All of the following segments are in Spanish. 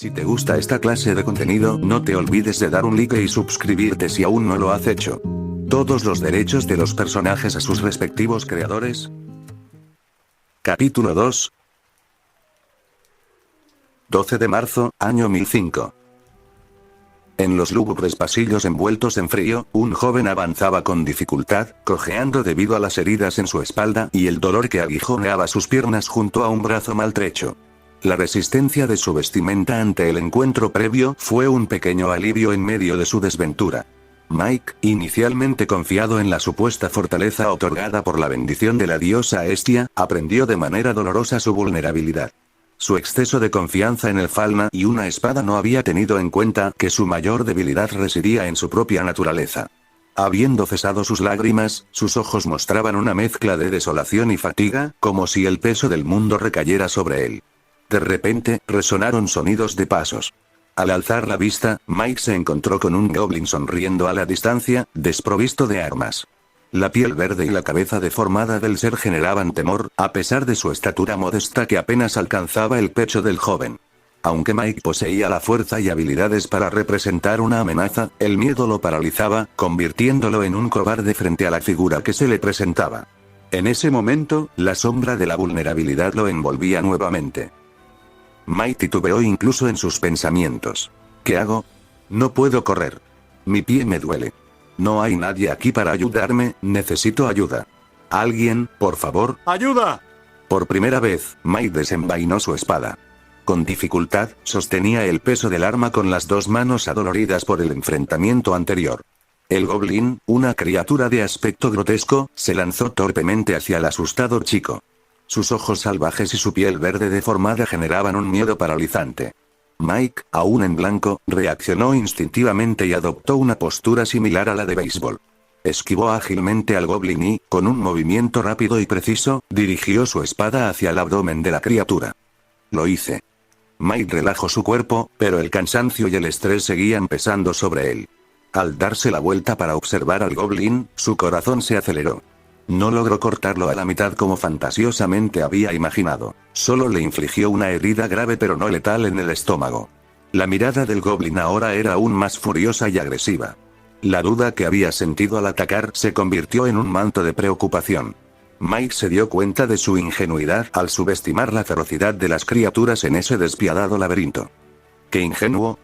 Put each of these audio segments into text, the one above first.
Si te gusta esta clase de contenido, no te olvides de dar un like y suscribirte si aún no lo has hecho. Todos los derechos de los personajes a sus respectivos creadores. Capítulo 2. 12 de marzo, año 1005. En los lúgubres pasillos envueltos en frío, un joven avanzaba con dificultad, cojeando debido a las heridas en su espalda y el dolor que aguijoneaba sus piernas junto a un brazo maltrecho. La resistencia de su vestimenta ante el encuentro previo fue un pequeño alivio en medio de su desventura. Mike, inicialmente confiado en la supuesta fortaleza otorgada por la bendición de la diosa Hestia, aprendió de manera dolorosa su vulnerabilidad. Su exceso de confianza en el Falna y una espada no había tenido en cuenta que su mayor debilidad residía en su propia naturaleza. Habiendo cesado sus lágrimas, sus ojos mostraban una mezcla de desolación y fatiga, como si el peso del mundo recayera sobre él. De repente, resonaron sonidos de pasos. Al alzar la vista, Mike se encontró con un goblin sonriendo a la distancia, desprovisto de armas. La piel verde y la cabeza deformada del ser generaban temor, a pesar de su estatura modesta que apenas alcanzaba el pecho del joven. Aunque Mike poseía la fuerza y habilidades para representar una amenaza, el miedo lo paralizaba, convirtiéndolo en un cobarde frente a la figura que se le presentaba. En ese momento, la sombra de la vulnerabilidad lo envolvía nuevamente. Mike titubeó incluso en sus pensamientos. ¿Qué hago? No puedo correr. Mi pie me duele. No hay nadie aquí para ayudarme, necesito ayuda. ¿Alguien, por favor? ¡Ayuda! Por primera vez, Mike desenvainó su espada. Con dificultad, sostenía el peso del arma con las dos manos adoloridas por el enfrentamiento anterior. El goblin, una criatura de aspecto grotesco, se lanzó torpemente hacia el asustado chico. Sus ojos salvajes y su piel verde deformada generaban un miedo paralizante. Mike, aún en blanco, reaccionó instintivamente y adoptó una postura similar a la de béisbol. Esquivó ágilmente al goblin y, con un movimiento rápido y preciso, dirigió su espada hacia el abdomen de la criatura. Lo hice. Mike relajó su cuerpo, pero el cansancio y el estrés seguían pesando sobre él. Al darse la vuelta para observar al goblin, su corazón se aceleró. No logró cortarlo a la mitad como fantasiosamente había imaginado. Solo le infligió una herida grave pero no letal en el estómago. La mirada del goblin ahora era aún más furiosa y agresiva. La duda que había sentido al atacar se convirtió en un manto de preocupación. Mike se dio cuenta de su ingenuidad al subestimar la ferocidad de las criaturas en ese despiadado laberinto. ¡Qué ingenuo!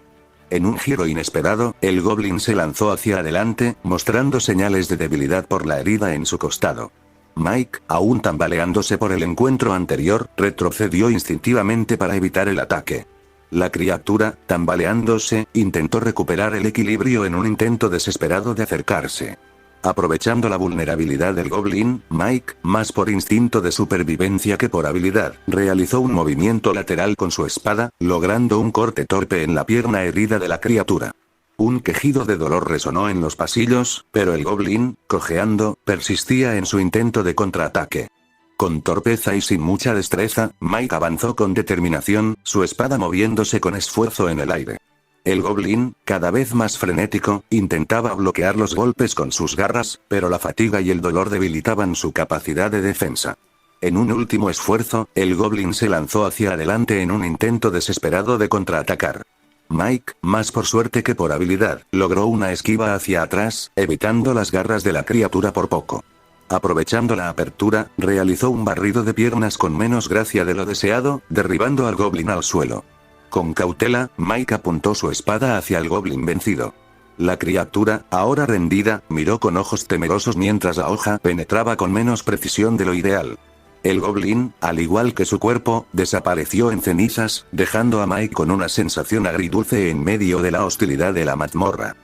En un giro inesperado, el goblin se lanzó hacia adelante, mostrando señales de debilidad por la herida en su costado. Mike, aún tambaleándose por el encuentro anterior, retrocedió instintivamente para evitar el ataque. La criatura, tambaleándose, intentó recuperar el equilibrio en un intento desesperado de acercarse. Aprovechando la vulnerabilidad del goblin, Mike, más por instinto de supervivencia que por habilidad, realizó un movimiento lateral con su espada, logrando un corte torpe en la pierna herida de la criatura. Un quejido de dolor resonó en los pasillos, pero el goblin, cojeando, persistía en su intento de contraataque. Con torpeza y sin mucha destreza, Mike avanzó con determinación, su espada moviéndose con esfuerzo en el aire. El goblin, cada vez más frenético, intentaba bloquear los golpes con sus garras, pero la fatiga y el dolor debilitaban su capacidad de defensa. En un último esfuerzo, el goblin se lanzó hacia adelante en un intento desesperado de contraatacar. Mike, más por suerte que por habilidad, logró una esquiva hacia atrás, evitando las garras de la criatura por poco. Aprovechando la apertura, realizó un barrido de piernas con menos gracia de lo deseado, derribando al goblin al suelo. Con cautela, Mike apuntó su espada hacia el goblin vencido. La criatura, ahora rendida, miró con ojos temerosos mientras la hoja penetraba con menos precisión de lo ideal. El goblin, al igual que su cuerpo, desapareció en cenizas, dejando a Mike con una sensación agridulce en medio de la hostilidad de la mazmorra.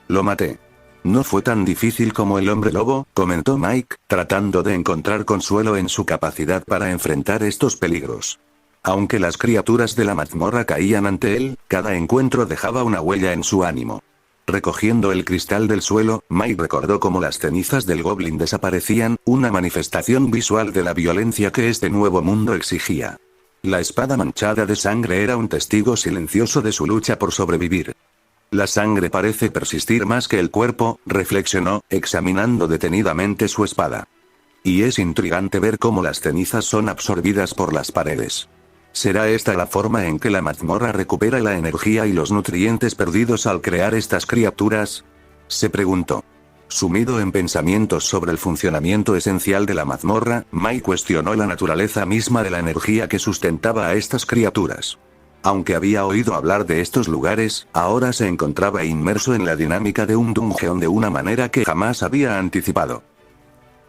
Lo maté. No fue tan difícil como el hombre lobo, comentó Mike, tratando de encontrar consuelo en su capacidad para enfrentar estos peligros. Aunque las criaturas de la mazmorra caían ante él, cada encuentro dejaba una huella en su ánimo. Recogiendo el cristal del suelo, Mike recordó cómo las cenizas del goblin desaparecían, una manifestación visual de la violencia que este nuevo mundo exigía. La espada manchada de sangre era un testigo silencioso de su lucha por sobrevivir. La sangre parece persistir más que el cuerpo, reflexionó, examinando detenidamente su espada. Y es intrigante ver cómo las cenizas son absorbidas por las paredes. ¿Será esta la forma en que la mazmorra recupera la energía y los nutrientes perdidos al crear estas criaturas? Se preguntó. Sumido en pensamientos sobre el funcionamiento esencial de la mazmorra, Mike cuestionó la naturaleza misma de la energía que sustentaba a estas criaturas. Aunque había oído hablar de estos lugares, ahora se encontraba inmerso en la dinámica de un dungeon de una manera que jamás había anticipado.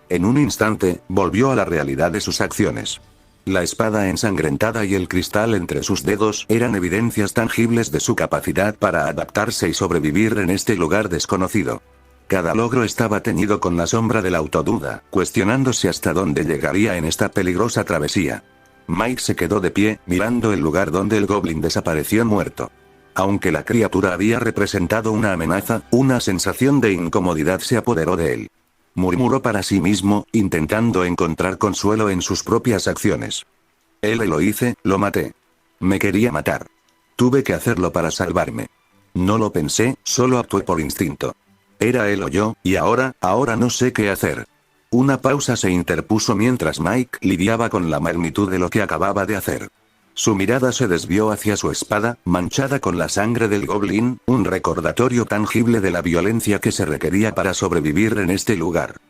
En un instante, volvió a la realidad de sus acciones. La espada ensangrentada y el cristal entre sus dedos eran evidencias tangibles de su capacidad para adaptarse y sobrevivir en este lugar desconocido. Cada logro estaba teñido con la sombra de la autoduda, cuestionándose hasta dónde llegaría en esta peligrosa travesía. Mike se quedó de pie, mirando el lugar donde el goblin desapareció muerto. Aunque la criatura había representado una amenaza, una sensación de incomodidad se apoderó de él. Murmuró para sí mismo, intentando encontrar consuelo en sus propias acciones. Lo hice, lo maté. Me quería matar. Tuve que hacerlo para salvarme. No lo pensé, solo actué por instinto. Era él o yo, y ahora no sé qué hacer. Una pausa se interpuso mientras Mike lidiaba con la magnitud de lo que acababa de hacer. Su mirada se desvió hacia su espada, manchada con la sangre del goblin, un recordatorio tangible de la violencia que se requería para sobrevivir en este lugar.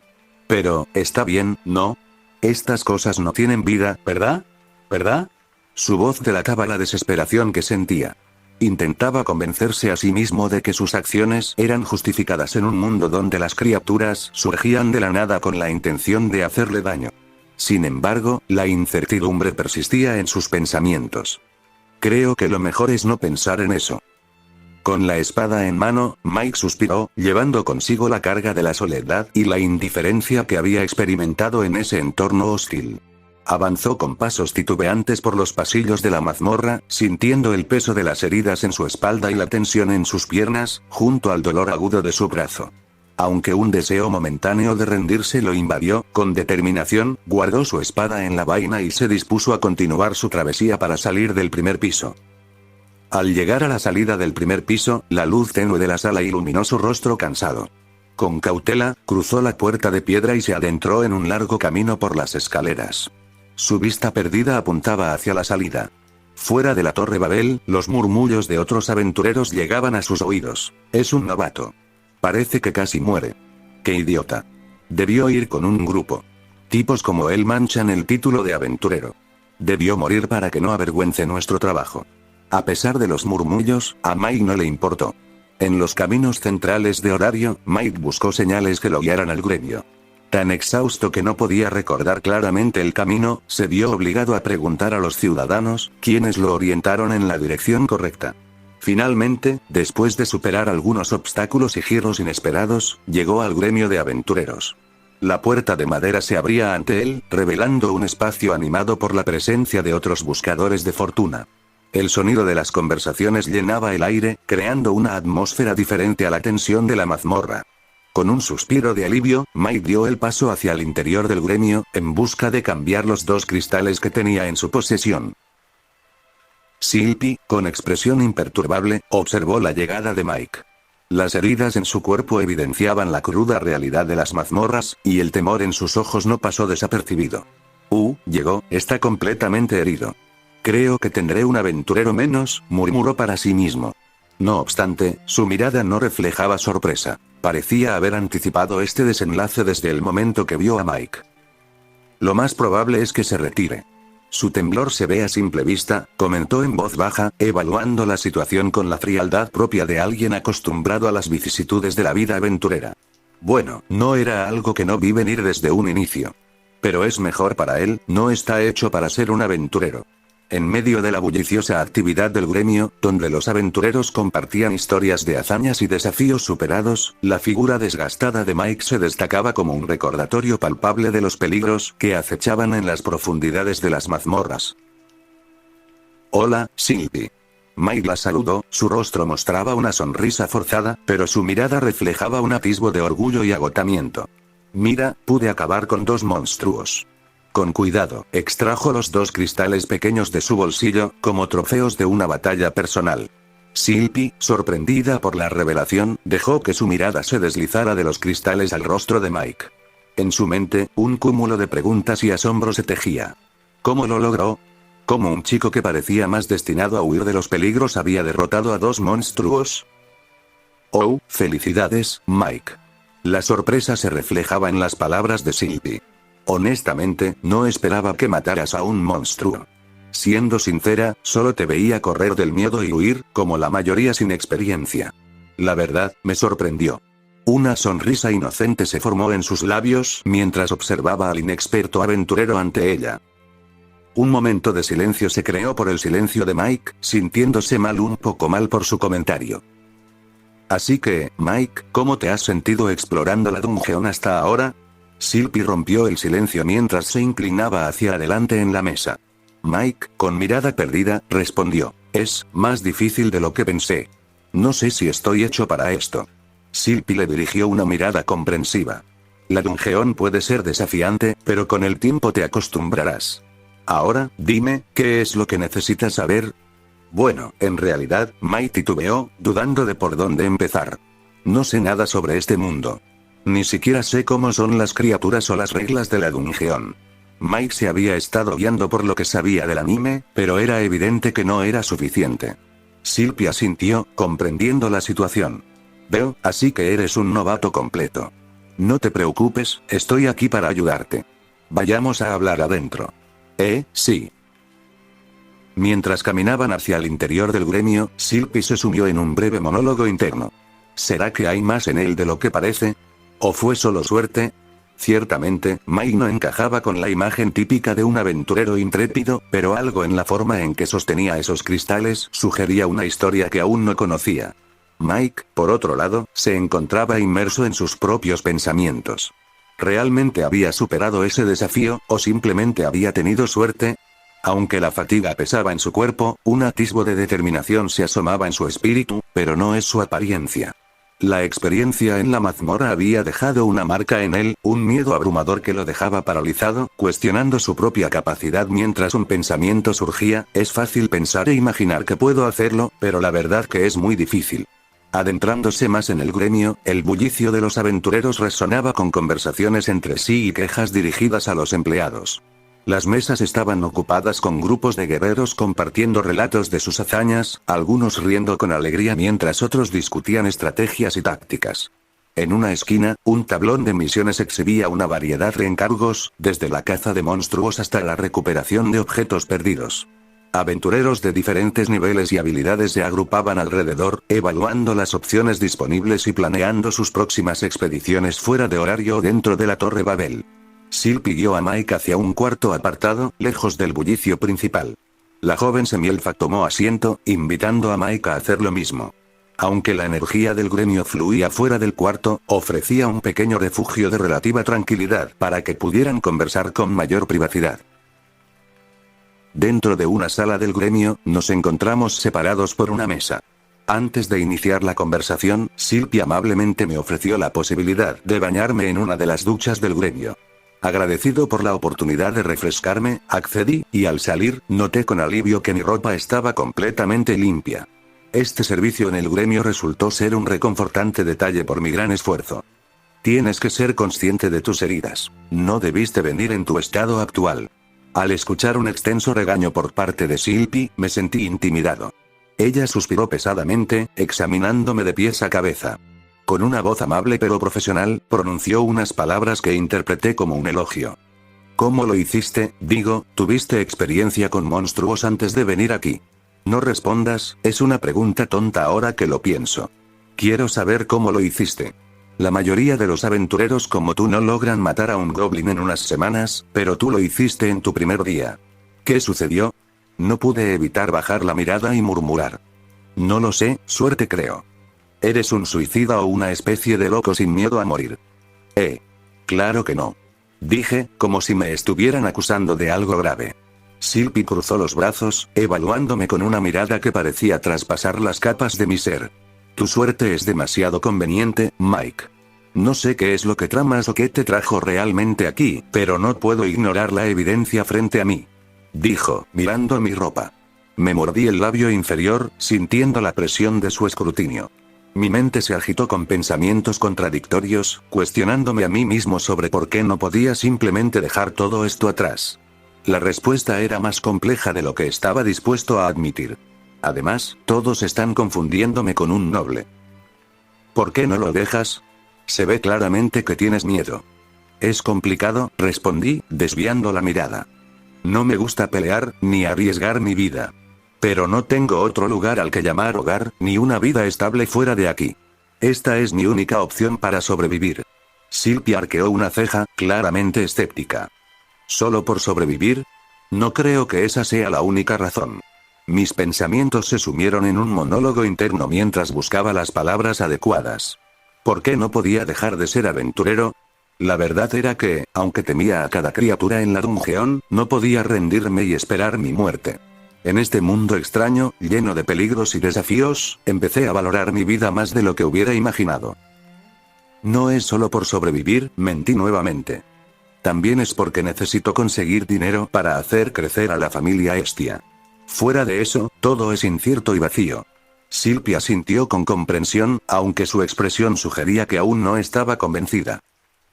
Pero, está bien, ¿no? Estas cosas no tienen vida, ¿verdad? ¿Verdad? Su voz delataba la desesperación que sentía. Intentaba convencerse a sí mismo de que sus acciones eran justificadas en un mundo donde las criaturas surgían de la nada con la intención de hacerle daño. Sin embargo, la incertidumbre persistía en sus pensamientos. Creo que lo mejor es no pensar en eso. Con la espada en mano, Mike suspiró, llevando consigo la carga de la soledad y la indiferencia que había experimentado en ese entorno hostil. Avanzó con pasos titubeantes por los pasillos de la mazmorra, sintiendo el peso de las heridas en su espalda y la tensión en sus piernas, junto al dolor agudo de su brazo. Aunque un deseo momentáneo de rendirse lo invadió, con determinación, guardó su espada en la vaina y se dispuso a continuar su travesía para salir del primer piso. Al llegar a la salida del primer piso, la luz tenue de la sala iluminó su rostro cansado. Con cautela, cruzó la puerta de piedra y se adentró en un largo camino por las escaleras. Su vista perdida apuntaba hacia la salida. Fuera de la Torre Babel, los murmullos de otros aventureros llegaban a sus oídos. Es un novato. Parece que casi muere. ¡Qué idiota! Debió ir con un grupo. Tipos como él manchan el título de aventurero. Debió morir para que no avergüence nuestro trabajo. A pesar de los murmullos, a Mike no le importó. En los caminos centrales de horario, Mike buscó señales que lo guiaran al gremio. Tan exhausto que no podía recordar claramente el camino, se vio obligado a preguntar a los ciudadanos, quienes lo orientaron en la dirección correcta. Finalmente, después de superar algunos obstáculos y giros inesperados, llegó al gremio de aventureros. La puerta de madera se abría ante él, revelando un espacio animado por la presencia de otros buscadores de fortuna. El sonido de las conversaciones llenaba el aire, creando una atmósfera diferente a la tensión de la mazmorra. Con un suspiro de alivio, Mike dio el paso hacia el interior del gremio, en busca de cambiar los 2 cristales que tenía en su posesión. Silpi, con expresión imperturbable, observó la llegada de Mike. Las heridas en su cuerpo evidenciaban la cruda realidad de las mazmorras, y el temor en sus ojos no pasó desapercibido. Llegó, está completamente herido. Creo que tendré un aventurero menos, murmuró para sí mismo. No obstante, su mirada no reflejaba sorpresa. Parecía haber anticipado este desenlace desde el momento que vio a Mike. Lo más probable es que se retire. Su temblor se ve a simple vista, comentó en voz baja, evaluando la situación con la frialdad propia de alguien acostumbrado a las vicisitudes de la vida aventurera. Bueno, no era algo que no vi venir desde un inicio. Pero es mejor para él, no está hecho para ser un aventurero. En medio de la bulliciosa actividad del gremio, donde los aventureros compartían historias de hazañas y desafíos superados, la figura desgastada de Mike se destacaba como un recordatorio palpable de los peligros que acechaban en las profundidades de las mazmorras. Hola, Silpi. Mike la saludó, su rostro mostraba una sonrisa forzada, pero su mirada reflejaba un atisbo de orgullo y agotamiento. Mira, pude acabar con 2 monstruos. Con cuidado, extrajo los 2 cristales pequeños de su bolsillo, como trofeos de una batalla personal. Silpi, sorprendida por la revelación, dejó que su mirada se deslizara de los cristales al rostro de Mike. En su mente, un cúmulo de preguntas y asombro se tejía. ¿Cómo lo logró? ¿Cómo un chico que parecía más destinado a huir de los peligros había derrotado a 2 monstruos? Oh, felicidades, Mike. La sorpresa se reflejaba en las palabras de Sylvie. Honestamente, no esperaba que mataras a un monstruo. Siendo sincera, solo te veía correr del miedo y huir, como la mayoría sin experiencia. La verdad, me sorprendió. Una sonrisa inocente se formó en sus labios mientras observaba al inexperto aventurero ante ella. Un momento de silencio se creó por el silencio de Mike, sintiéndose un poco mal por su comentario. Así que, Mike, ¿cómo te has sentido explorando la dungeon hasta ahora? Sylvie rompió el silencio mientras se inclinaba hacia adelante en la mesa. Mike, con mirada perdida, respondió: es más difícil de lo que pensé. No sé si estoy hecho para esto. Sylvie le dirigió una mirada comprensiva. La dungeon puede ser desafiante, pero con el tiempo te acostumbrarás. Ahora, dime, ¿qué es lo que necesitas saber? Bueno, en realidad, Mike titubeó, dudando de por dónde empezar. No sé nada sobre este mundo. Ni siquiera sé cómo son las criaturas o las reglas de la dungeon. Mike se había estado guiando por lo que sabía del anime, pero era evidente que no era suficiente. Sylvie asintió, comprendiendo la situación. Veo, así que eres un novato completo. No te preocupes, estoy aquí para ayudarte. Vayamos a hablar adentro. Sí. Mientras caminaban hacia el interior del gremio, Sylvie se sumió en un breve monólogo interno. ¿Será que hay más en él de lo que parece? ¿O fue solo suerte? Ciertamente, Mike no encajaba con la imagen típica de un aventurero intrépido, pero algo en la forma en que sostenía esos cristales sugería una historia que aún no conocía. Mike, por otro lado, se encontraba inmerso en sus propios pensamientos. ¿Realmente había superado ese desafío, o simplemente había tenido suerte? Aunque la fatiga pesaba en su cuerpo, un atisbo de determinación se asomaba en su espíritu, pero no es su apariencia. La experiencia en la mazmorra había dejado una marca en él, un miedo abrumador que lo dejaba paralizado, cuestionando su propia capacidad mientras un pensamiento surgía: es fácil pensar e imaginar que puedo hacerlo, pero la verdad que es muy difícil. Adentrándose más en el gremio, el bullicio de los aventureros resonaba con conversaciones entre sí y quejas dirigidas a los empleados. Las mesas estaban ocupadas con grupos de guerreros compartiendo relatos de sus hazañas, algunos riendo con alegría mientras otros discutían estrategias y tácticas. En una esquina, un tablón de misiones exhibía una variedad de encargos, desde la caza de monstruos hasta la recuperación de objetos perdidos. Aventureros de diferentes niveles y habilidades se agrupaban alrededor, evaluando las opciones disponibles y planeando sus próximas expediciones fuera de horario o dentro de la Torre Babel. Sylvie guió a Mike hacia un cuarto apartado, lejos del bullicio principal. La joven semielfa tomó asiento, invitando a Mike a hacer lo mismo. Aunque la energía del gremio fluía fuera del cuarto, ofrecía un pequeño refugio de relativa tranquilidad para que pudieran conversar con mayor privacidad. Dentro de una sala del gremio, nos encontramos separados por una mesa. Antes de iniciar la conversación, Sylvie amablemente me ofreció la posibilidad de bañarme en una de las duchas del gremio. Agradecido por la oportunidad de refrescarme, accedí, y al salir, noté con alivio que mi ropa estaba completamente limpia. Este servicio en el gremio resultó ser un reconfortante detalle por mi gran esfuerzo. Tienes que ser consciente de tus heridas. No debiste venir en tu estado actual. Al escuchar un extenso regaño por parte de Sylvie, me sentí intimidado. Ella suspiró pesadamente, examinándome de pies a cabeza. Con una voz amable pero profesional, pronunció unas palabras que interpreté como un elogio. ¿Cómo lo hiciste? Digo, ¿tuviste experiencia con monstruos antes de venir aquí? No respondas, es una pregunta tonta ahora que lo pienso. Quiero saber cómo lo hiciste. La mayoría de los aventureros como tú no logran matar a un goblin en unas semanas, pero tú lo hiciste en tu primer día. ¿Qué sucedió? No pude evitar bajar la mirada y murmurar. No lo sé, suerte creo. ¿Eres un suicida o una especie de loco sin miedo a morir? Claro que no. Dije, como si me estuvieran acusando de algo grave. Sylvie cruzó los brazos, evaluándome con una mirada que parecía traspasar las capas de mi ser. Tu suerte es demasiado conveniente, Mike. No sé qué es lo que tramas o qué te trajo realmente aquí, pero no puedo ignorar la evidencia frente a mí. Dijo, mirando mi ropa. Me mordí el labio inferior, sintiendo la presión de su escrutinio. Mi mente se agitó con pensamientos contradictorios, cuestionándome a mí mismo sobre por qué no podía simplemente dejar todo esto atrás. La respuesta era más compleja de lo que estaba dispuesto a admitir. Además, todos están confundiéndome con un noble. ¿Por qué no lo dejas? Se ve claramente que tienes miedo. Es complicado, respondí, desviando la mirada. No me gusta pelear, ni arriesgar mi vida. Pero no tengo otro lugar al que llamar hogar, ni una vida estable fuera de aquí. Esta es mi única opción para sobrevivir. Silpy arqueó una ceja, claramente escéptica. ¿Solo por sobrevivir? No creo que esa sea la única razón. Mis pensamientos se sumieron en un monólogo interno mientras buscaba las palabras adecuadas. ¿Por qué no podía dejar de ser aventurero? La verdad era que, aunque temía a cada criatura en la dungeon, no podía rendirme y esperar mi muerte. En este mundo extraño, lleno de peligros y desafíos, empecé a valorar mi vida más de lo que hubiera imaginado. No es solo por sobrevivir, mentí nuevamente. También es porque necesito conseguir dinero para hacer crecer a la familia Estia. Fuera de eso, todo es incierto y vacío. Silpy asintió con comprensión, aunque su expresión sugería que aún no estaba convencida.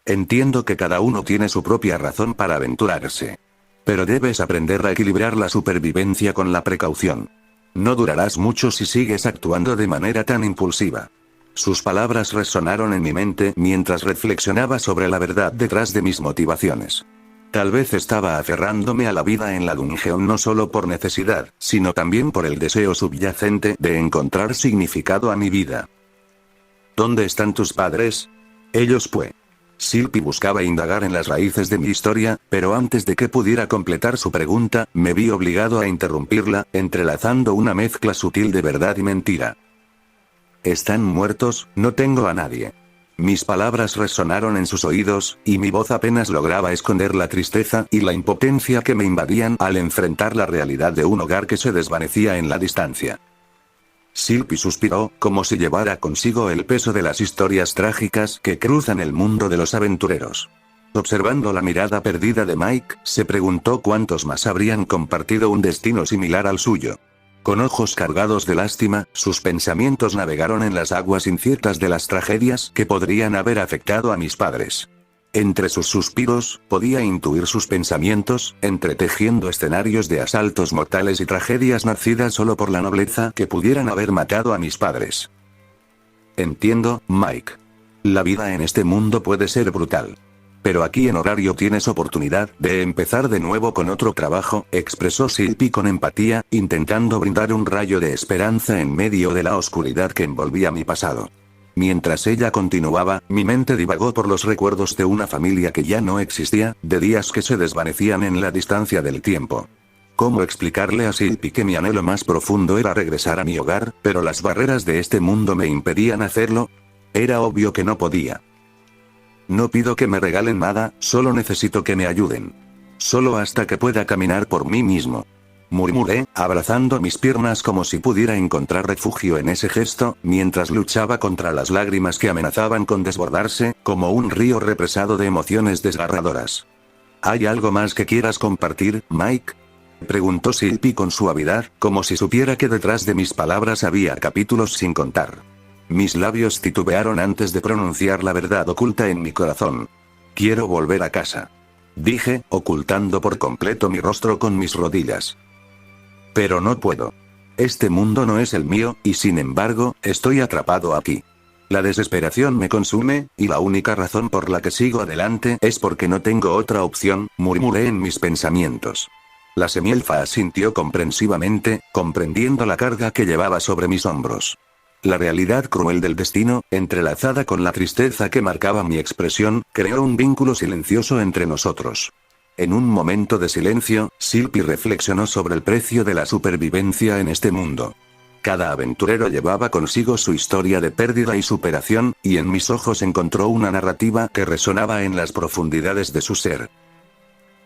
Entiendo que cada uno tiene su propia razón para aventurarse. Pero debes aprender a equilibrar la supervivencia con la precaución. No durarás mucho si sigues actuando de manera tan impulsiva. Sus palabras resonaron en mi mente mientras reflexionaba sobre la verdad detrás de mis motivaciones. Tal vez estaba aferrándome a la vida en la dungeon no solo por necesidad, sino también por el deseo subyacente de encontrar significado a mi vida. ¿Dónde están tus padres? Ellos pues. Silpy buscaba indagar en las raíces de mi historia, pero antes de que pudiera completar su pregunta, me vi obligado a interrumpirla, entrelazando una mezcla sutil de verdad y mentira. Están muertos, no tengo a nadie. Mis palabras resonaron en sus oídos, y mi voz apenas lograba esconder la tristeza y la impotencia que me invadían al enfrentar la realidad de un hogar que se desvanecía en la distancia. Silpy suspiró, como si llevara consigo el peso de las historias trágicas que cruzan el mundo de los aventureros. Observando la mirada perdida de Mike, se preguntó cuántos más habrían compartido un destino similar al suyo. Con ojos cargados de lástima, sus pensamientos navegaron en las aguas inciertas de las tragedias que podrían haber afectado a mis padres. Entre sus suspiros, podía intuir sus pensamientos, entretejiendo escenarios de asaltos mortales y tragedias nacidas solo por la nobleza que pudieran haber matado a mis padres. Entiendo, Mike. La vida en este mundo puede ser brutal. Pero aquí en Horario tienes oportunidad de empezar de nuevo con otro trabajo, expresó Silpy con empatía, intentando brindar un rayo de esperanza en medio de la oscuridad que envolvía mi pasado. Mientras ella continuaba, mi mente divagó por los recuerdos de una familia que ya no existía, de días que se desvanecían en la distancia del tiempo. ¿Cómo explicarle a Silpy que mi anhelo más profundo era regresar a mi hogar, pero las barreras de este mundo me impedían hacerlo? Era obvio que no podía. No pido que me regalen nada, solo necesito que me ayuden. Solo hasta que pueda caminar por mí mismo. Murmuré, abrazando mis piernas como si pudiera encontrar refugio en ese gesto, mientras luchaba contra las lágrimas que amenazaban con desbordarse, como un río represado de emociones desgarradoras. ¿Hay algo más que quieras compartir, Mike? Preguntó Silpy con suavidad, como si supiera que detrás de mis palabras había capítulos sin contar. Mis labios titubearon antes de pronunciar la verdad oculta en mi corazón. Quiero volver a casa. Dije, ocultando por completo mi rostro con mis rodillas. Pero no puedo. Este mundo no es el mío, y sin embargo, estoy atrapado aquí. La desesperación me consume, y la única razón por la que sigo adelante es porque no tengo otra opción, murmuré en mis pensamientos. La semielfa asintió comprensivamente, comprendiendo la carga que llevaba sobre mis hombros. La realidad cruel del destino, entrelazada con la tristeza que marcaba mi expresión, creó un vínculo silencioso entre nosotros. En un momento de silencio, Silpy reflexionó sobre el precio de la supervivencia en este mundo. Cada aventurero llevaba consigo su historia de pérdida y superación, y en mis ojos encontró una narrativa que resonaba en las profundidades de su ser.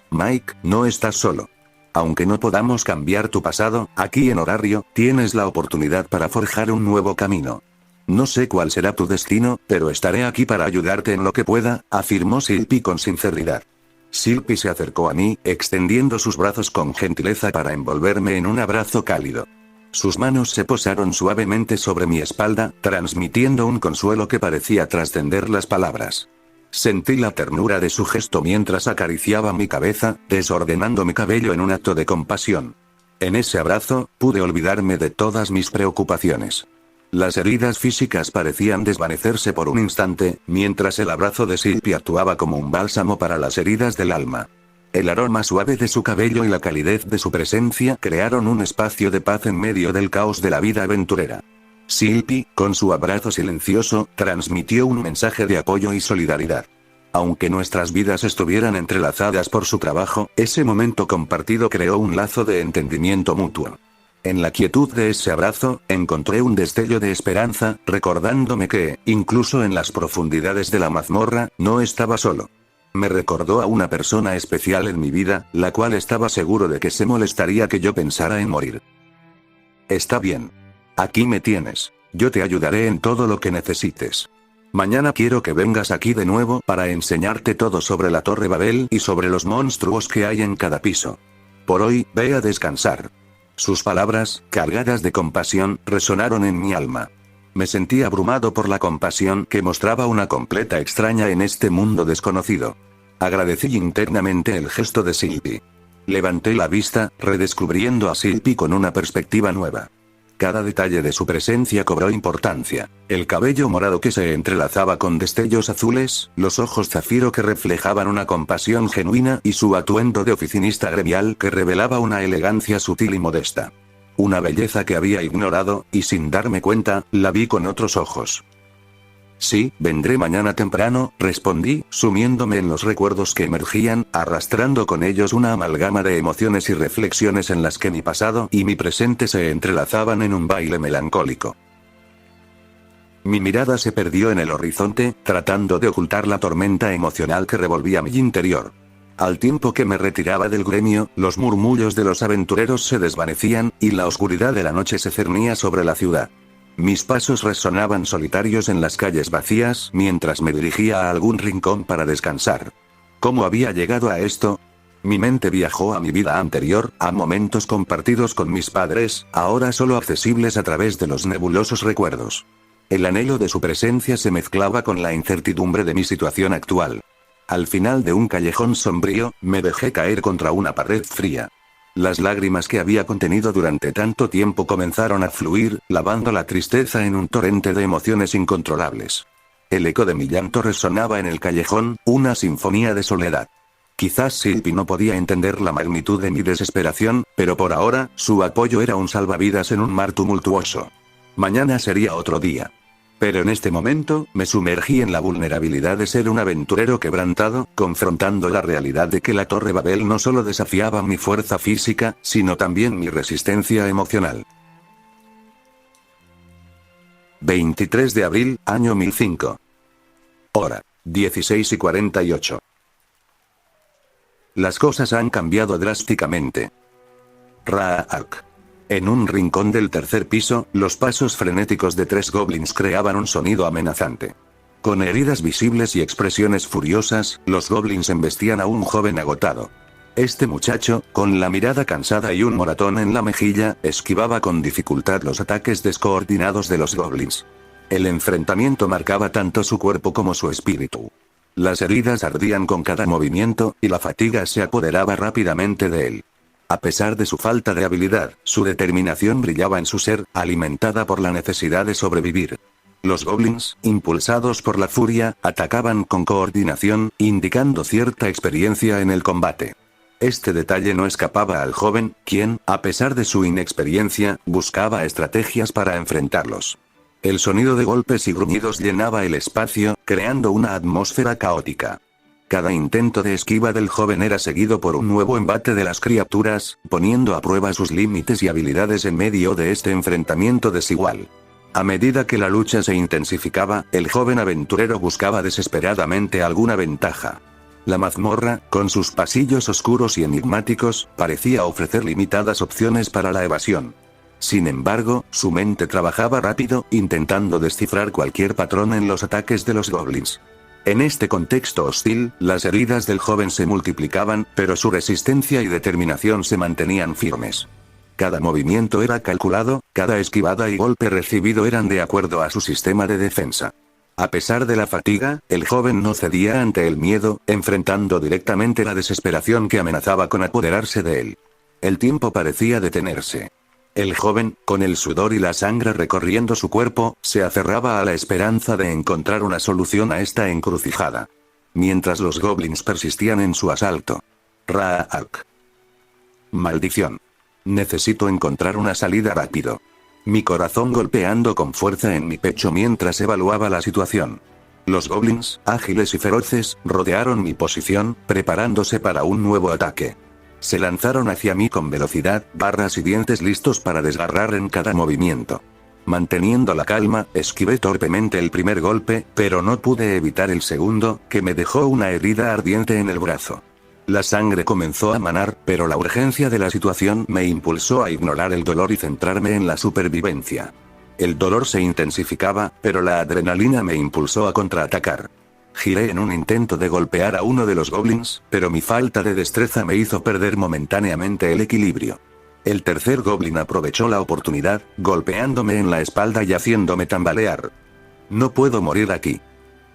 Mike, no estás solo. Aunque no podamos cambiar tu pasado, aquí en Horario, tienes la oportunidad para forjar un nuevo camino. No sé cuál será tu destino, pero estaré aquí para ayudarte en lo que pueda, afirmó Silpy con sinceridad. Silpy se acercó a mí, extendiendo sus brazos con gentileza para envolverme en un abrazo cálido. Sus manos se posaron suavemente sobre mi espalda, transmitiendo un consuelo que parecía trascender las palabras. Sentí la ternura de su gesto mientras acariciaba mi cabeza, desordenando mi cabello en un acto de compasión. En ese abrazo, pude olvidarme de todas mis preocupaciones. Las heridas físicas parecían desvanecerse por un instante, mientras el abrazo de Sylvie actuaba como un bálsamo para las heridas del alma. El aroma suave de su cabello y la calidez de su presencia crearon un espacio de paz en medio del caos de la vida aventurera. Sylvie, con su abrazo silencioso, transmitió un mensaje de apoyo y solidaridad. Aunque nuestras vidas estuvieran entrelazadas por su trabajo, ese momento compartido creó un lazo de entendimiento mutuo. En la quietud de ese abrazo, encontré un destello de esperanza, recordándome que, incluso en las profundidades de la mazmorra, no estaba solo. Me recordó a una persona especial en mi vida, la cual estaba seguro de que se molestaría que yo pensara en morir. Está bien. Aquí me tienes. Yo te ayudaré en todo lo que necesites. Mañana quiero que vengas aquí de nuevo para enseñarte todo sobre la Torre Babel y sobre los monstruos que hay en cada piso. Por hoy, ve a descansar. Sus palabras, cargadas de compasión, resonaron en mi alma. Me sentí abrumado por la compasión que mostraba una completa extraña en este mundo desconocido. Agradecí internamente el gesto de Sylvie. Levanté la vista, redescubriendo a Sylvie con una perspectiva nueva. Cada detalle de su presencia cobró importancia. El cabello morado que se entrelazaba con destellos azules, los ojos zafiro que reflejaban una compasión genuina y su atuendo de oficinista gremial que revelaba una elegancia sutil y modesta. Una belleza que había ignorado, y sin darme cuenta, la vi con otros ojos. Sí, vendré mañana temprano, respondí, sumiéndome en los recuerdos que emergían, arrastrando con ellos una amalgama de emociones y reflexiones en las que mi pasado y mi presente se entrelazaban en un baile melancólico. Mi mirada se perdió en el horizonte, tratando de ocultar la tormenta emocional que revolvía mi interior. Al tiempo que me retiraba del gremio, los murmullos de los aventureros se desvanecían, y la oscuridad de la noche se cernía sobre la ciudad. Mis pasos resonaban solitarios en las calles vacías mientras me dirigía a algún rincón para descansar. ¿Cómo había llegado a esto? Mi mente viajó a mi vida anterior, a momentos compartidos con mis padres, ahora solo accesibles a través de los nebulosos recuerdos. El anhelo de su presencia se mezclaba con la incertidumbre de mi situación actual. Al final de un callejón sombrío, me dejé caer contra una pared fría. Las lágrimas que había contenido durante tanto tiempo comenzaron a fluir, lavando la tristeza en un torrente de emociones incontrolables. El eco de mi llanto resonaba en el callejón, una sinfonía de soledad. Quizás Sylvie no podía entender la magnitud de mi desesperación, pero por ahora, su apoyo era un salvavidas en un mar tumultuoso. Mañana sería otro día. Pero en este momento, me sumergí en la vulnerabilidad de ser un aventurero quebrantado, confrontando la realidad de que la Torre Babel no solo desafiaba mi fuerza física, sino también mi resistencia emocional. 23 de abril, año 1005. Hora, 16:48. Las cosas han cambiado drásticamente. Raak. En un rincón del tercer piso, los pasos frenéticos de 3 goblins creaban un sonido amenazante. Con heridas visibles y expresiones furiosas, los goblins embestían a un joven agotado. Este muchacho, con la mirada cansada y un moratón en la mejilla, esquivaba con dificultad los ataques descoordinados de los goblins. El enfrentamiento marcaba tanto su cuerpo como su espíritu. Las heridas ardían con cada movimiento, y la fatiga se apoderaba rápidamente de él. A pesar de su falta de habilidad, su determinación brillaba en su ser, alimentada por la necesidad de sobrevivir. Los goblins, impulsados por la furia, atacaban con coordinación, indicando cierta experiencia en el combate. Este detalle no escapaba al joven, quien, a pesar de su inexperiencia, buscaba estrategias para enfrentarlos. El sonido de golpes y gruñidos llenaba el espacio, creando una atmósfera caótica. Cada intento de esquiva del joven era seguido por un nuevo embate de las criaturas, poniendo a prueba sus límites y habilidades en medio de este enfrentamiento desigual. A medida que la lucha se intensificaba, el joven aventurero buscaba desesperadamente alguna ventaja. La mazmorra, con sus pasillos oscuros y enigmáticos, parecía ofrecer limitadas opciones para la evasión. Sin embargo, su mente trabajaba rápido, intentando descifrar cualquier patrón en los ataques de los goblins. En este contexto hostil, las heridas del joven se multiplicaban, pero su resistencia y determinación se mantenían firmes. Cada movimiento era calculado, cada esquivada y golpe recibido eran de acuerdo a su sistema de defensa. A pesar de la fatiga, el joven no cedía ante el miedo, enfrentando directamente la desesperación que amenazaba con apoderarse de él. El tiempo parecía detenerse. El joven, con el sudor y la sangre recorriendo su cuerpo, se aferraba a la esperanza de encontrar una solución a esta encrucijada. Mientras los goblins persistían en su asalto. Raak. Maldición. Necesito encontrar una salida rápido. Mi corazón golpeando con fuerza en mi pecho mientras evaluaba la situación. Los goblins, ágiles y feroces, rodearon mi posición, preparándose para un nuevo ataque. Se lanzaron hacia mí con velocidad, barras y dientes listos para desgarrar en cada movimiento. Manteniendo la calma, esquivé torpemente el primer golpe, pero no pude evitar el segundo, que me dejó una herida ardiente en el brazo. La sangre comenzó a manar, pero la urgencia de la situación me impulsó a ignorar el dolor y centrarme en la supervivencia. El dolor se intensificaba, pero la adrenalina me impulsó a contraatacar. Giré en un intento de golpear a uno de los goblins, pero mi falta de destreza me hizo perder momentáneamente el equilibrio. El tercer goblin aprovechó la oportunidad, golpeándome en la espalda y haciéndome tambalear. No puedo morir aquí.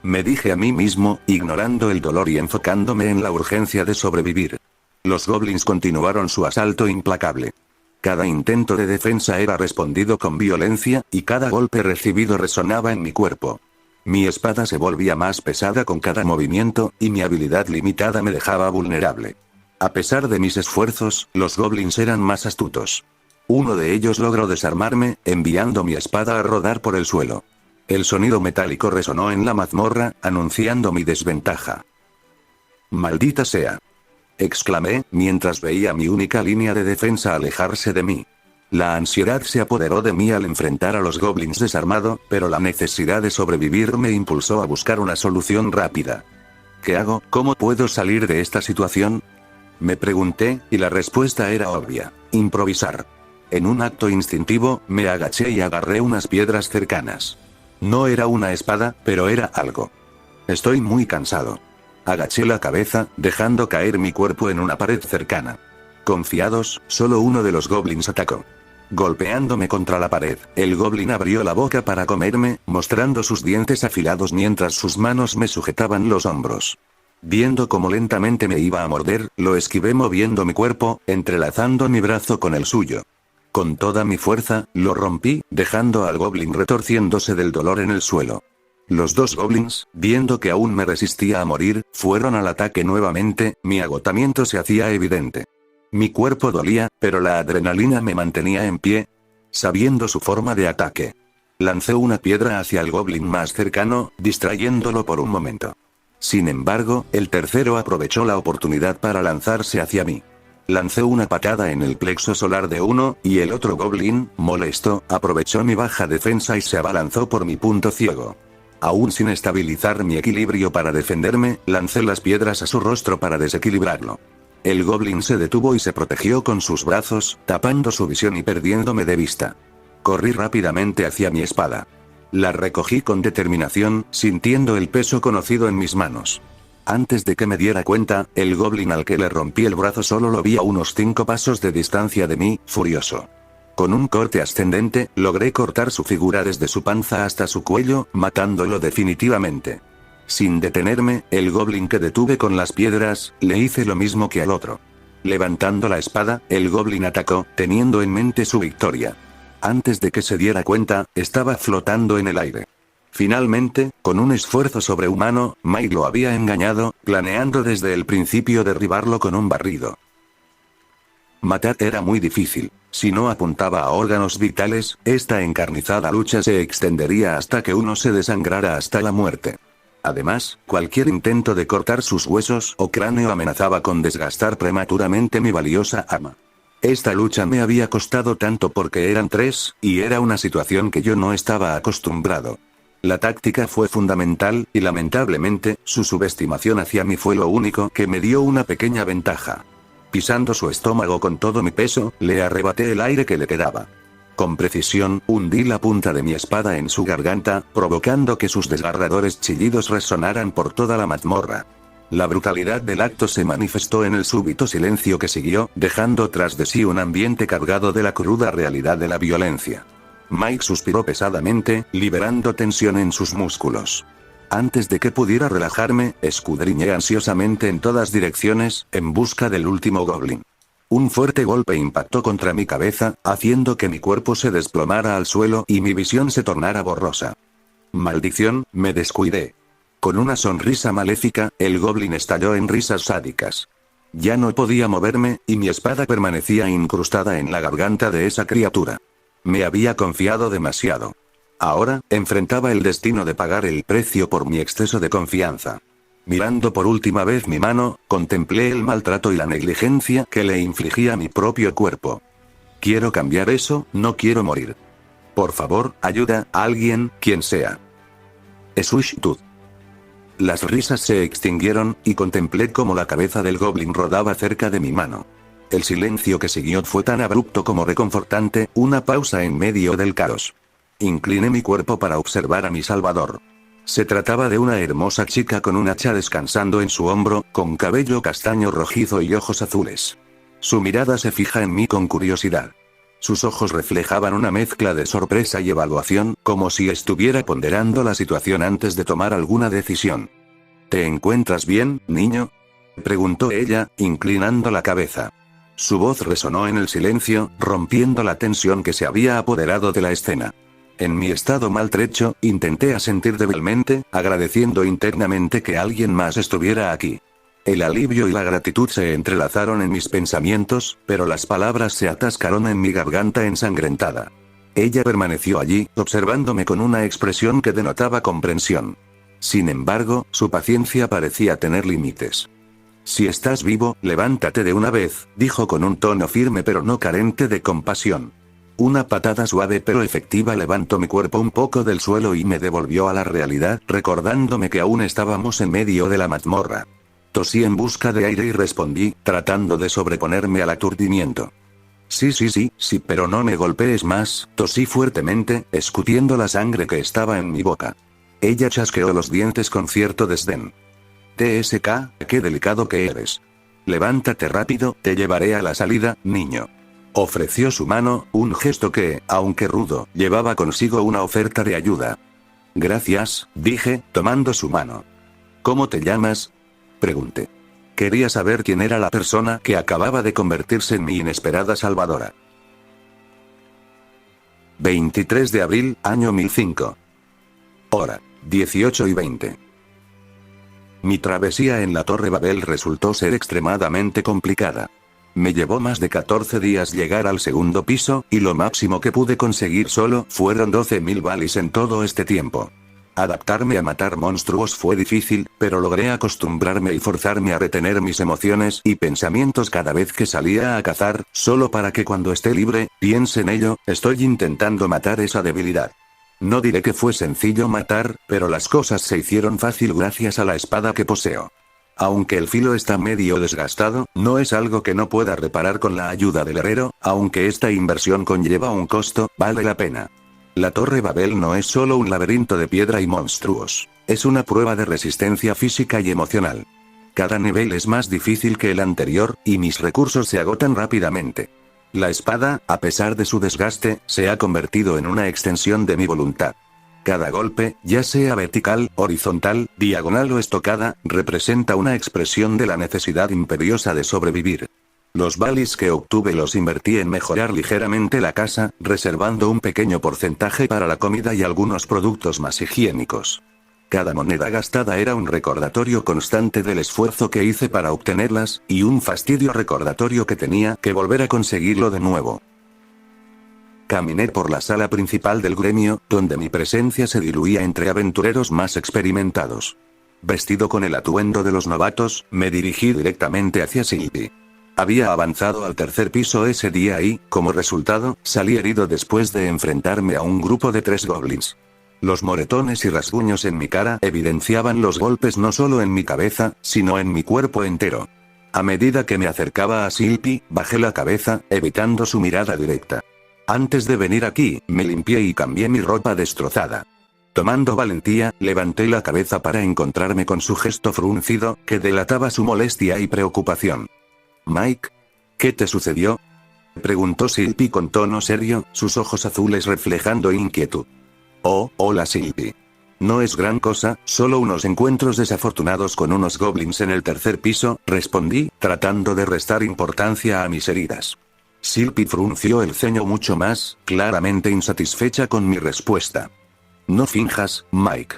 Me dije a mí mismo, ignorando el dolor y enfocándome en la urgencia de sobrevivir. Los goblins continuaron su asalto implacable. Cada intento de defensa era respondido con violencia, y cada golpe recibido resonaba en mi cuerpo. Mi espada se volvía más pesada con cada movimiento, y mi habilidad limitada me dejaba vulnerable. A pesar de mis esfuerzos, los goblins eran más astutos. Uno de ellos logró desarmarme, enviando mi espada a rodar por el suelo. El sonido metálico resonó en la mazmorra, anunciando mi desventaja. «Maldita sea», exclamé, mientras veía mi única línea de defensa alejarse de mí. La ansiedad se apoderó de mí al enfrentar a los goblins desarmado, pero la necesidad de sobrevivir me impulsó a buscar una solución rápida. ¿Qué hago? ¿Cómo puedo salir de esta situación? Me pregunté, y la respuesta era obvia: improvisar. En un acto instintivo, me agaché y agarré unas piedras cercanas. No era una espada, pero era algo. Estoy muy cansado. Agaché la cabeza, dejando caer mi cuerpo en una pared cercana. Confiados, solo uno de los goblins atacó. Golpeándome contra la pared, el goblin abrió la boca para comerme, mostrando sus dientes afilados mientras sus manos me sujetaban los hombros. Viendo cómo lentamente me iba a morder, lo esquivé moviendo mi cuerpo, entrelazando mi brazo con el suyo. Con toda mi fuerza, lo rompí, dejando al goblin retorciéndose del dolor en el suelo. Los dos goblins, viendo que aún me resistía a morir, fueron al ataque nuevamente, mi agotamiento se hacía evidente. Mi cuerpo dolía, pero la adrenalina me mantenía en pie. Sabiendo su forma de ataque, lancé una piedra hacia el goblin más cercano, distrayéndolo por un momento. Sin embargo, el tercero aprovechó la oportunidad para lanzarse hacia mí. Lancé una patada en el plexo solar de uno, y el otro goblin, molesto, aprovechó mi baja defensa y se abalanzó por mi punto ciego. Aún sin estabilizar mi equilibrio para defenderme, lancé las piedras a su rostro para desequilibrarlo. El goblin se detuvo y se protegió con sus brazos, tapando su visión y perdiéndome de vista. Corrí rápidamente hacia mi espada. La recogí con determinación, sintiendo el peso conocido en mis manos. Antes de que me diera cuenta, el goblin al que le rompí el brazo solo lo vi a unos 5 pasos de distancia de mí, furioso. Con un corte ascendente, logré cortar su figura desde su panza hasta su cuello, matándolo definitivamente. Sin detenerme, el goblin que detuve con las piedras, le hice lo mismo que al otro. Levantando la espada, el goblin atacó, teniendo en mente su victoria. Antes de que se diera cuenta, estaba flotando en el aire. Finalmente, con un esfuerzo sobrehumano, Mai lo había engañado, planeando desde el principio derribarlo con un barrido. Matar era muy difícil. Si no apuntaba a órganos vitales, esta encarnizada lucha se extendería hasta que uno se desangrara hasta la muerte. Además, cualquier intento de cortar sus huesos o cráneo amenazaba con desgastar prematuramente mi valiosa arma. Esta lucha me había costado tanto porque eran 3, y era una situación que yo no estaba acostumbrado. La táctica fue fundamental, y lamentablemente, su subestimación hacia mí fue lo único que me dio una pequeña ventaja. Pisando su estómago con todo mi peso, le arrebaté el aire que le quedaba. Con precisión, hundí la punta de mi espada en su garganta, provocando que sus desgarradores chillidos resonaran por toda la mazmorra. La brutalidad del acto se manifestó en el súbito silencio que siguió, dejando tras de sí un ambiente cargado de la cruda realidad de la violencia. Mike suspiró pesadamente, liberando tensión en sus músculos. Antes de que pudiera relajarme, escudriñé ansiosamente en todas direcciones, en busca del último goblin. Un fuerte golpe impactó contra mi cabeza, haciendo que mi cuerpo se desplomara al suelo y mi visión se tornara borrosa. Maldición, me descuidé. Con una sonrisa maléfica, el goblin estalló en risas sádicas. Ya no podía moverme, y mi espada permanecía incrustada en la garganta de esa criatura. Me había confiado demasiado. Ahora, enfrentaba el destino de pagar el precio por mi exceso de confianza. Mirando por última vez mi mano, contemplé el maltrato y la negligencia que le infligía a mi propio cuerpo. Quiero cambiar eso, no quiero morir. Por favor, ayuda a alguien, quien sea. Swish-tooth. Las risas se extinguieron, y contemplé cómo la cabeza del goblin rodaba cerca de mi mano. El silencio que siguió fue tan abrupto como reconfortante, una pausa en medio del caos. Incliné mi cuerpo para observar a mi salvador. Se trataba de una hermosa chica con un hacha descansando en su hombro, con cabello castaño rojizo y ojos azules. Su mirada se fija en mí con curiosidad. Sus ojos reflejaban una mezcla de sorpresa y evaluación, como si estuviera ponderando la situación antes de tomar alguna decisión. ¿Te encuentras bien, niño?, preguntó ella, inclinando la cabeza. Su voz resonó en el silencio, rompiendo la tensión que se había apoderado de la escena. En mi estado maltrecho, intenté asentir débilmente, agradeciendo internamente que alguien más estuviera aquí. El alivio y la gratitud se entrelazaron en mis pensamientos, pero las palabras se atascaron en mi garganta ensangrentada. Ella permaneció allí, observándome con una expresión que denotaba comprensión. Sin embargo, su paciencia parecía tener límites. Si estás vivo, levántate de una vez, dijo con un tono firme pero no carente de compasión. Una patada suave pero efectiva levantó mi cuerpo un poco del suelo y me devolvió a la realidad, recordándome que aún estábamos en medio de la mazmorra. Tosí en busca de aire y respondí, tratando de sobreponerme al aturdimiento. Sí, pero no me golpees más, tosí fuertemente, escutiendo la sangre que estaba en mi boca. Ella chasqueó los dientes con cierto desdén. TSK, qué delicado que eres. Levántate rápido, te llevaré a la salida, niño. Ofreció su mano, un gesto que, aunque rudo, llevaba consigo una oferta de ayuda. Gracias, dije, tomando su mano. ¿Cómo te llamas?, pregunté. Quería saber quién era la persona que acababa de convertirse en mi inesperada salvadora. 23 de abril, año 1005. Hora, 18:20. Mi travesía en la Torre Babel resultó ser extremadamente complicada. Me llevó más de 14 días llegar al segundo piso, y lo máximo que pude conseguir solo fueron 12.000 balis en todo este tiempo. Adaptarme a matar monstruos fue difícil, pero logré acostumbrarme y forzarme a retener mis emociones y pensamientos cada vez que salía a cazar, solo para que cuando esté libre, piense en ello, estoy intentando matar esa debilidad. No diré que fue sencillo matar, pero las cosas se hicieron fácil gracias a la espada que poseo. Aunque el filo está medio desgastado, no es algo que no pueda reparar con la ayuda del herrero, aunque esta inversión conlleva un costo, vale la pena. La Torre Babel no es solo un laberinto de piedra y monstruos, es una prueba de resistencia física y emocional. Cada nivel es más difícil que el anterior, y mis recursos se agotan rápidamente. La espada, a pesar de su desgaste, se ha convertido en una extensión de mi voluntad. Cada golpe, ya sea vertical, horizontal, diagonal o estocada, representa una expresión de la necesidad imperiosa de sobrevivir. Los balis que obtuve los invertí en mejorar ligeramente la casa, reservando un pequeño porcentaje para la comida y algunos productos más higiénicos. Cada moneda gastada era un recordatorio constante del esfuerzo que hice para obtenerlas, y un fastidio recordatorio que tenía que volver a conseguirlo de nuevo. Caminé por la sala principal del gremio, donde mi presencia se diluía entre aventureros más experimentados. Vestido con el atuendo de los novatos, me dirigí directamente hacia Sylvie. Había avanzado al tercer piso ese día y, como resultado, salí herido después de enfrentarme a un grupo de 3 goblins. Los moretones y rasguños en mi cara evidenciaban los golpes no solo en mi cabeza, sino en mi cuerpo entero. A medida que me acercaba a Sylvie, bajé la cabeza, evitando su mirada directa. Antes de venir aquí, me limpié y cambié mi ropa destrozada. Tomando valentía, levanté la cabeza para encontrarme con su gesto fruncido, que delataba su molestia y preocupación. «Mike, ¿qué te sucedió?», Preguntó Silpy con tono serio, sus ojos azules reflejando inquietud. Oh, hola Silpy. No es gran cosa, solo unos encuentros desafortunados con unos goblins en el tercer piso, respondí, tratando de restar importancia a mis heridas. Silpy frunció el ceño mucho más, claramente insatisfecha con mi respuesta. No finjas, Mike.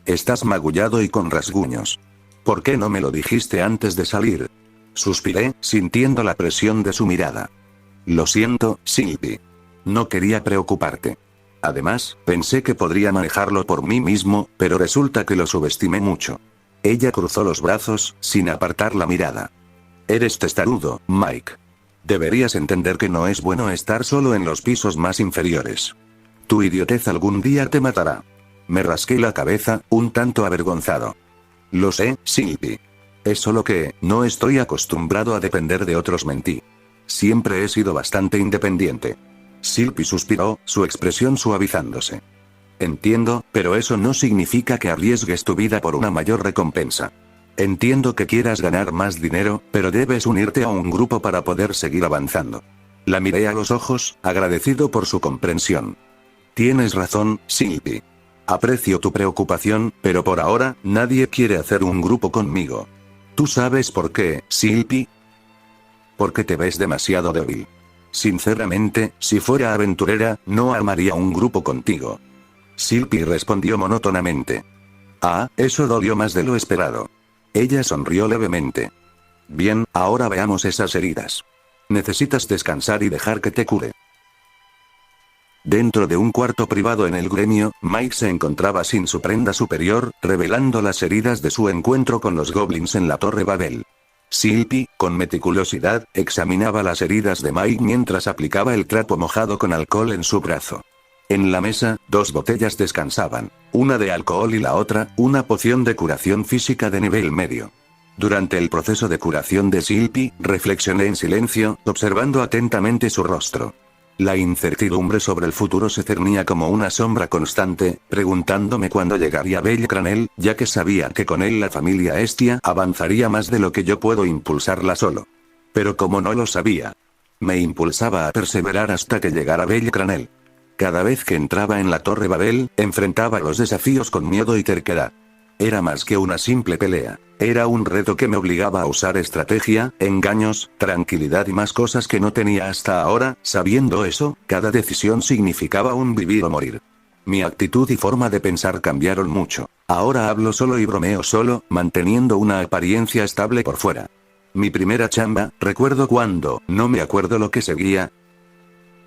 Estás magullado y con rasguños. ¿Por qué no me lo dijiste antes de salir? Suspiré, sintiendo la presión de su mirada. Lo siento, Silpy. No quería preocuparte. Además, pensé que podría manejarlo por mí mismo, pero resulta que lo subestimé mucho. Ella cruzó los brazos, sin apartar la mirada. Eres testarudo, Mike. Deberías entender que no es bueno estar solo en los pisos más inferiores. Tu idiotez algún día te matará. Me rasqué la cabeza, un tanto avergonzado. Lo sé, Silpy. Es solo que, no estoy acostumbrado a depender de otros, mentí. Siempre he sido bastante independiente. Silpy suspiró, su expresión suavizándose. Entiendo, pero eso no significa que arriesgues tu vida por una mayor recompensa. Entiendo que quieras ganar más dinero, pero debes unirte a un grupo para poder seguir avanzando. La miré a los ojos, agradecido por su comprensión. Tienes razón, Silpy. Aprecio tu preocupación, pero por ahora, nadie quiere hacer un grupo conmigo. ¿Tú sabes por qué, Silpy? Porque te ves demasiado débil. Sinceramente, si fuera aventurera, no armaría un grupo contigo. Silpy respondió monótonamente. Ah, eso dolió más de lo esperado. Ella sonrió levemente. Bien, ahora veamos esas heridas. Necesitas descansar y dejar que te cure. Dentro de un cuarto privado en el gremio, Mike se encontraba sin su prenda superior, revelando las heridas de su encuentro con los goblins en la Torre Babel. Silpy, con meticulosidad, examinaba las heridas de Mike mientras aplicaba el trapo mojado con alcohol en su brazo. En la mesa, 2 botellas descansaban, una de alcohol y la otra, una poción de curación física de nivel medio. Durante el proceso de curación de Silpy, reflexioné en silencio, observando atentamente su rostro. La incertidumbre sobre el futuro se cernía como una sombra constante, preguntándome cuándo llegaría Belcranel, ya que sabía que con él la familia Estia avanzaría más de lo que yo puedo impulsarla solo. Pero como no lo sabía, me impulsaba a perseverar hasta que llegara Belcranel. Cada vez que entraba en la Torre Babel, enfrentaba los desafíos con miedo y terquedad. Era más que una simple pelea. Era un reto que me obligaba a usar estrategia, engaños, tranquilidad y más cosas que no tenía hasta ahora. Sabiendo eso, cada decisión significaba un vivir o morir. Mi actitud y forma de pensar cambiaron mucho. Ahora hablo solo y bromeo solo, manteniendo una apariencia estable por fuera. Mi primera chamba, recuerdo cuando, no me acuerdo lo que seguía.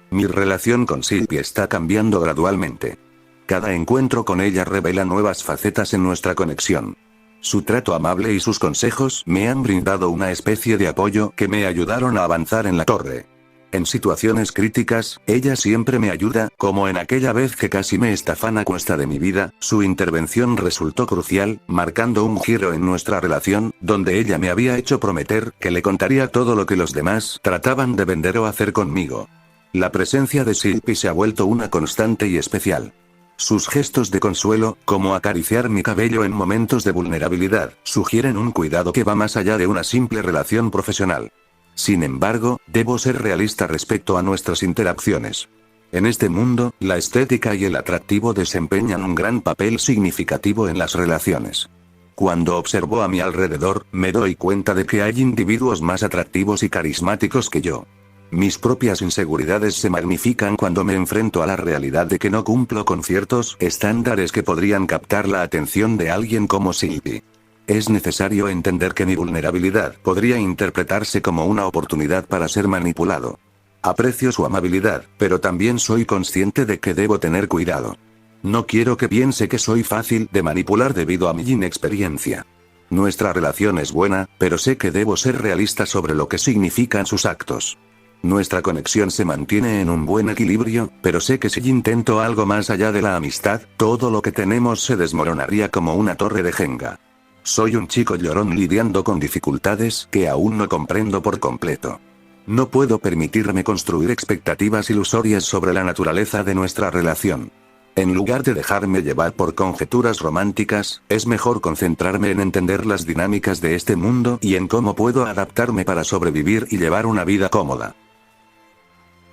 Mi relación con Silpy está cambiando gradualmente. Cada encuentro con ella revela nuevas facetas en nuestra conexión. Su trato amable y sus consejos me han brindado una especie de apoyo que me ayudaron a avanzar en la torre. En situaciones críticas, ella siempre me ayuda, como en aquella vez que casi me estafan a cuesta de mi vida. Su intervención resultó crucial, marcando un giro en nuestra relación, donde ella me había hecho prometer que le contaría todo lo que los demás trataban de vender o hacer conmigo. La presencia de Silpy se ha vuelto una constante y especial. Sus gestos de consuelo, como acariciar mi cabello en momentos de vulnerabilidad, sugieren un cuidado que va más allá de una simple relación profesional. Sin embargo, debo ser realista respecto a nuestras interacciones. En este mundo, la estética y el atractivo desempeñan un gran papel significativo en las relaciones. Cuando observo a mi alrededor, me doy cuenta de que hay individuos más atractivos y carismáticos que yo. Mis propias inseguridades se magnifican cuando me enfrento a la realidad de que no cumplo con ciertos estándares que podrían captar la atención de alguien como Silpy. Es necesario entender que mi vulnerabilidad podría interpretarse como una oportunidad para ser manipulado. Aprecio su amabilidad, pero también soy consciente de que debo tener cuidado. No quiero que piense que soy fácil de manipular debido a mi inexperiencia. Nuestra relación es buena, pero sé que debo ser realista sobre lo que significan sus actos. Nuestra conexión se mantiene en un buen equilibrio, pero sé que si intento algo más allá de la amistad, todo lo que tenemos se desmoronaría como una torre de Jenga. Soy un chico llorón lidiando con dificultades que aún no comprendo por completo. No puedo permitirme construir expectativas ilusorias sobre la naturaleza de nuestra relación. En lugar de dejarme llevar por conjeturas románticas, es mejor concentrarme en entender las dinámicas de este mundo y en cómo puedo adaptarme para sobrevivir y llevar una vida cómoda.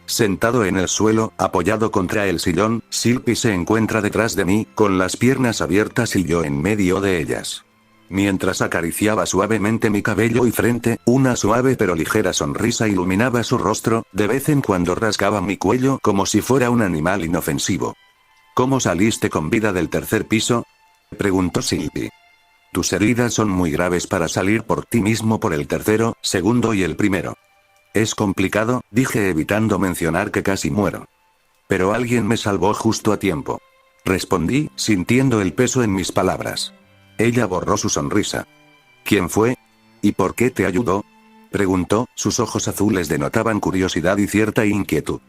Sentado en el suelo, apoyado contra el sillón, Silpy se encuentra detrás de mí, con las piernas abiertas y yo en medio de ellas. Mientras acariciaba suavemente mi cabello y frente, una suave pero ligera sonrisa iluminaba su rostro, de vez en cuando rascaba mi cuello como si fuera un animal inofensivo. ¿Cómo saliste con vida del tercer piso?, preguntó Silpy. Tus heridas son muy graves para salir por ti mismo por el tercero, segundo y el primero. Es complicado, dije evitando mencionar que casi muero. Pero alguien me salvó justo a tiempo. Respondí, sintiendo el peso en mis palabras. Ella borró su sonrisa. ¿Quién fue? ¿Y por qué te ayudó?, preguntó, sus ojos azules denotaban curiosidad y cierta inquietud.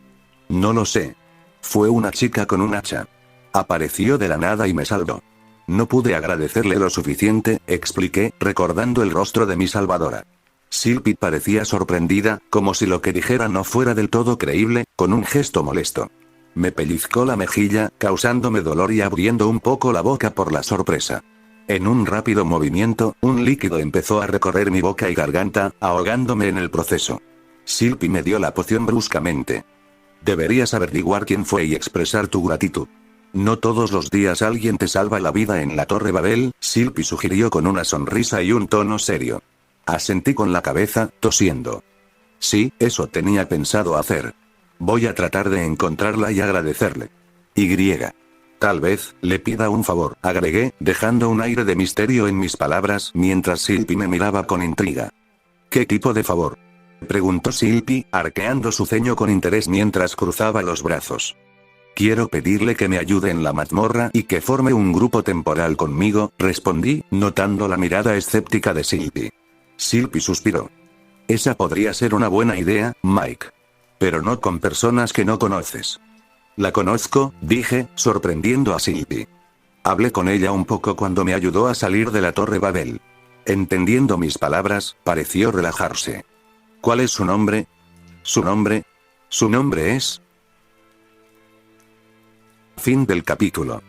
No lo sé. Fue una chica con un hacha. Apareció de la nada y me salvó. No pude agradecerle lo suficiente, expliqué, recordando el rostro de mi salvadora. Silpy parecía sorprendida, como si lo que dijera no fuera del todo creíble, con un gesto molesto. Me pellizcó la mejilla, causándome dolor y abriendo un poco la boca por la sorpresa. En un rápido movimiento, un líquido empezó a recorrer mi boca y garganta, ahogándome en el proceso. Silpy me dio la poción bruscamente. Deberías averiguar quién fue y expresar tu gratitud. No todos los días alguien te salva la vida en la Torre Babel, Silpy sugirió con una sonrisa y un tono serio. Asentí con la cabeza, tosiendo. Sí, eso tenía pensado hacer. Voy a tratar de encontrarla y agradecerle. Tal vez, le pida un favor, agregué, dejando un aire de misterio en mis palabras mientras Silpy me miraba con intriga. ¿Qué tipo de favor?, preguntó Silpy, arqueando su ceño con interés mientras cruzaba los brazos. Quiero pedirle que me ayude en la mazmorra y que forme un grupo temporal conmigo, respondí, notando la mirada escéptica de Silpy. Silpy suspiró. Esa podría ser una buena idea, Mike. Pero no con personas que no conoces. La conozco, dije, sorprendiendo a Silpy. Hablé con ella un poco cuando me ayudó a salir de la Torre Babel. Entendiendo mis palabras, pareció relajarse. ¿Cuál es su nombre? ¿Su nombre? ¿Su nombre es? Fin del capítulo.